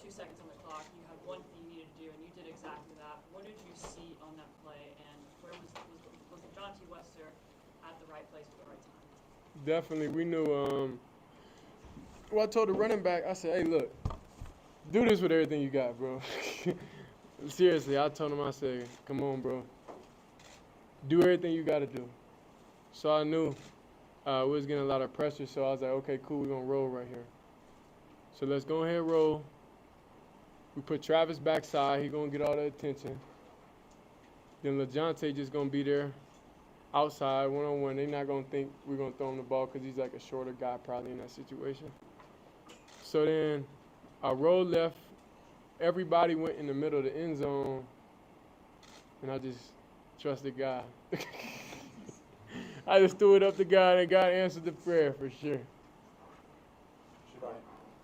2 seconds on the clock. You had one thing you needed to do, and you did exactly that. What did you see on that play, and where was John T. Webster at the right place at the right time? Definitely, we knew. Well, I told the running back, I said, "Hey, look, do this with everything you got, bro." Seriously, I told him, I said, "Come on, bro, do everything you got to do." So I knew we was getting a lot of pressure, so I was like, "Okay, cool, we're gonna roll right here. So let's go ahead and roll." We put Travis backside, he gonna get all the attention. Then LaJonte just gonna be there outside, one-on-one. They not gonna think we're gonna throw him the ball because he's like a shorter guy probably in that situation. So then I rolled left. Everybody went in the middle of the end zone, and I just trusted God. I just threw it up to God, and God answered the prayer for sure.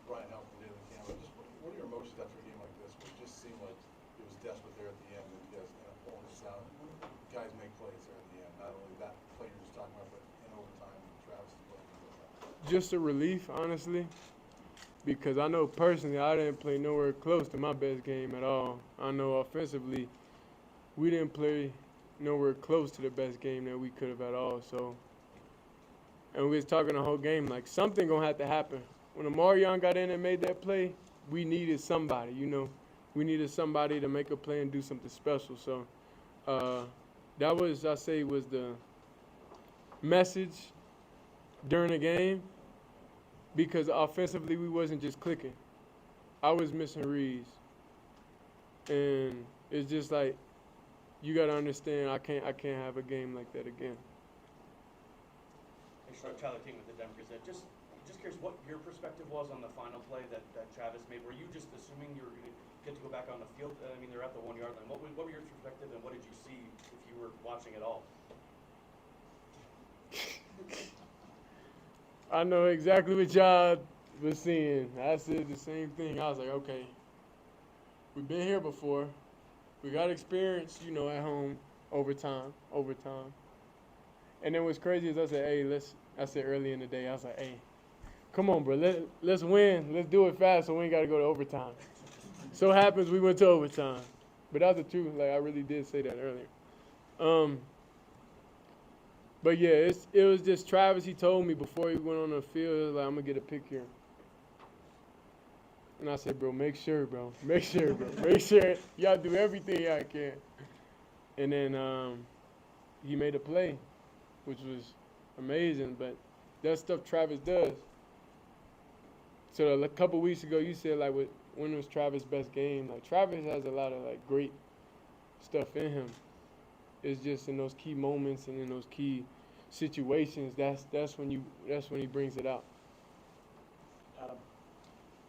Brian helped the daily camera. Just what are your emotions after a game like this? Where it just seemed like it was desperate there at the end, and you guys end up pulling this out. Guys make plays there at the end. Not only that play you're just talking about, but in overtime, Travis is playing. Just a relief, honestly, because I know personally I didn't play nowhere close to my best game at all. I know offensively we didn't play nowhere close to the best game that we could have at all. So, and we was talking the whole game like something gonna have to happen. When Amarion got in and made that play, we needed somebody. We needed somebody to make a play and do something special. So, that was was the message during the game. Because offensively, we wasn't just clicking. I was missing reads. And it's just like, you got to understand, I can't have a game like that again. Hey, Tyler King with the Denver Gazette. Just curious what your perspective was on the final play that Travis made. Were you just assuming you were going to get to go back on the field? I mean, they're at the 1 yard line. What were your perspective, and what did you see if you were watching at all? I know exactly what y'all was seeing. I said the same thing. I was like, okay, we've been here before. We got experience, at home, overtime. And then what's crazy is I said, hey, I said early in the day, I was like, hey, come on, bro, let's win. Let's do it fast so we ain't got to go to overtime. So happens we went to overtime. But that's the truth. Like, I really did say that earlier. But yeah, it was just Travis. He told me before he went on the field, he was like, I'm gonna get a pick here. And I said, bro, make sure, bro. Make sure. Y'all do everything y'all can. And then he made a play, which was amazing. But that's stuff Travis does. So a couple weeks ago, you said like, when was Travis' best game? Like Travis has a lot of like great stuff in him. It's just in those key moments and in those key situations that's when he brings it out. Adam.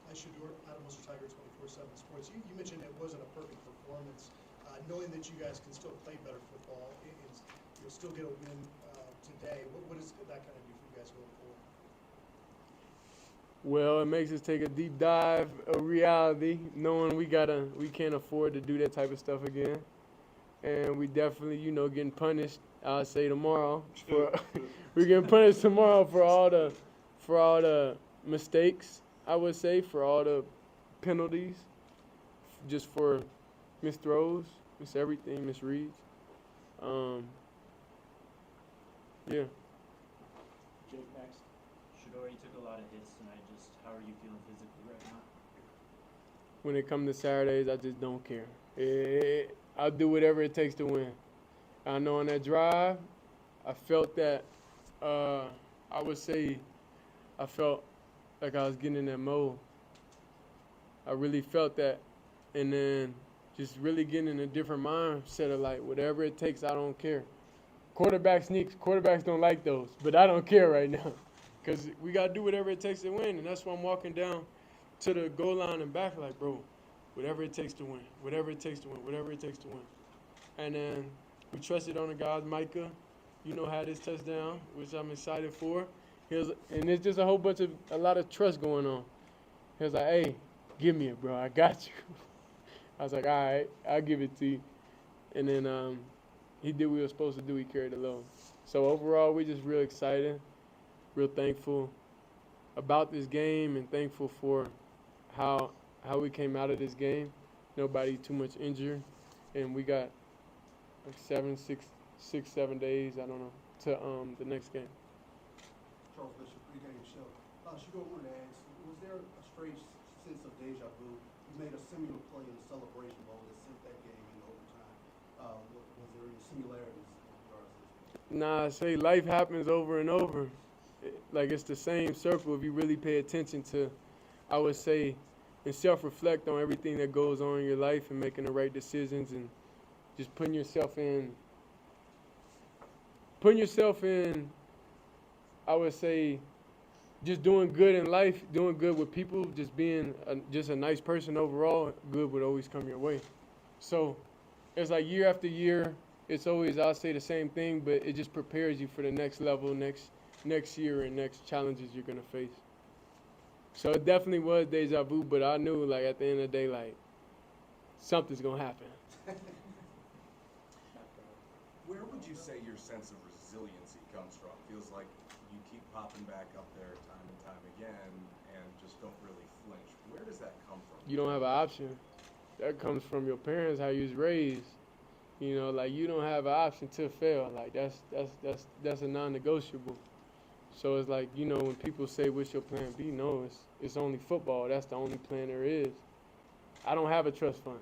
Hi, Shedeur. Adam Wilson, Tiger 24/7 Sports. You mentioned it wasn't a perfect performance. Knowing that you guys can still play better football, you'll still get a win today. What does that kind of do for you guys going forward? Well, it makes us take a deep dive of reality, knowing we can't afford to do that type of stuff again. And we definitely, getting punished. I'll say tomorrow. We're getting punished tomorrow for all the mistakes. I would say for all the penalties, just for missed throws, miss everything, misreads. Yeah. Jake next. Shedeur, you took a lot of hits tonight. Just how are you feeling physically right now? When it comes to Saturdays, I just don't care. I'll do whatever it takes to win. I know on that drive, I felt that, I would say I felt like I was getting in that mode. I really felt that. And then just really getting in a different mindset of like, whatever it takes, I don't care. Quarterback sneaks. Quarterbacks don't like those, but I don't care right now because we got to do whatever it takes to win. And that's why I'm walking down to the goal line and back like, bro, whatever it takes to win, whatever it takes to win, whatever it takes to win. And then we trusted on the guys. Micah, had his touchdown, which I'm excited for. And it's just a lot of trust going on. He was like, hey, give me it, bro. I got you. I was like, all right, I'll give it to you. And then he did what he was supposed to do. He carried the load. So overall, we're just real excited, real thankful about this game and thankful for how how we came out of this game. Nobody too much injured, and we got like 7 days, I don't know, to the next game. Charles Bishop, pregame show. Shedeur, wanted to ask, was there a strange sense of deja vu? You made a similar play in the Celebration Bowl that sent that game into overtime. Was there any similarities in regards to this? Nah, I say life happens over and over. Like it's the same circle if you really pay attention to, I would say, and self-reflect on everything that goes on in your life and making the right decisions and just putting yourself in, I would say, just doing good in life, doing good with people, just being just a nice person overall, good would always come your way. So it's like year after year, it's always, I'll say the same thing, but it just prepares you for the next level, next year and next challenges you're going to face. So it definitely was deja vu, but I knew, like, at the end of the day, like, something's going to happen. Where would you say your sense of resiliency comes from? Feels like you keep popping back up there time and time again and just don't really flinch. Where does that come from? You don't have an option. That comes from your parents, how you was raised. You know, like, you don't have an option to fail. Like, that's a non-negotiable. So it's like, you know, when people say, what's your plan B? No, it's only football. That's the only plan there is. I don't have a trust fund.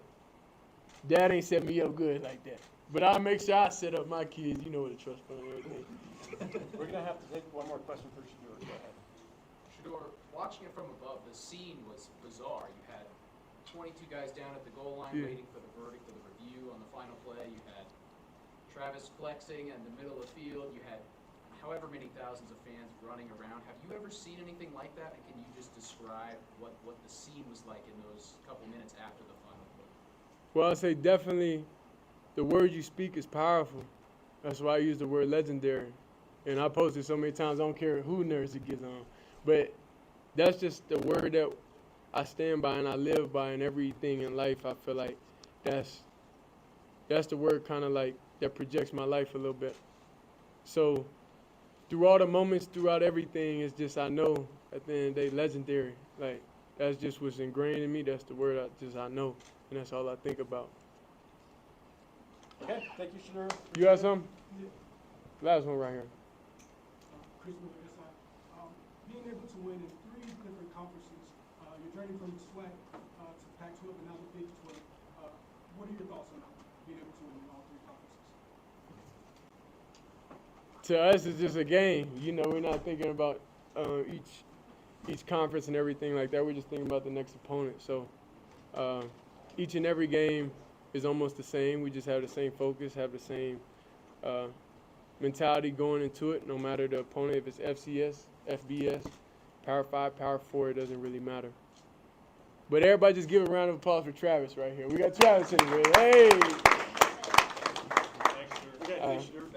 Dad ain't set me up good like that. But I'll make sure I set up my kids. You know what a trust fund is. We're going to have to take one more question for Shedeur. Go ahead. Shedeur, watching it from above, the scene was bizarre. You had 22 guys down at the goal line waiting for the verdict of the review on the final play. You had Travis flexing in the middle of the field. You had however many thousands of fans running around. Have you ever seen anything like that? And can you just describe what the scene was like in those couple minutes after the final play? Well, I'd say definitely the word you speak is powerful. That's why I use the word legendary. And I post it so many times, I don't care who nerves it gets on. But that's just the word that I stand by and I live by in everything in life. I feel like that's the word kind of like that projects my life a little bit. So through all the moments, throughout everything, it's just I know at the end of the day, legendary. Like, that's just what's ingrained in me. That's the word I know. And that's all I think about. Okay, thank you, Shedeur. You got something? Last one right here. Chris Miller, being able to win in 3 different conferences, your journey from SWAC to Pac-12 and now the Big 12, what are your thoughts on being able to win in all 3 conferences? To us, it's just a game. You know, we're not thinking about each conference and everything like that. We're just thinking about the next opponent. So each and every game is almost the same. We just have the same focus, have the same mentality going into it, no matter the opponent, if it's FCS, FBS, Power 5, Power 4, it doesn't really matter. But everybody just give a round of applause for Travis right here. We got Travis in the room. Hey! Thanks, Shedeur. Okay, thanks, Shedeur.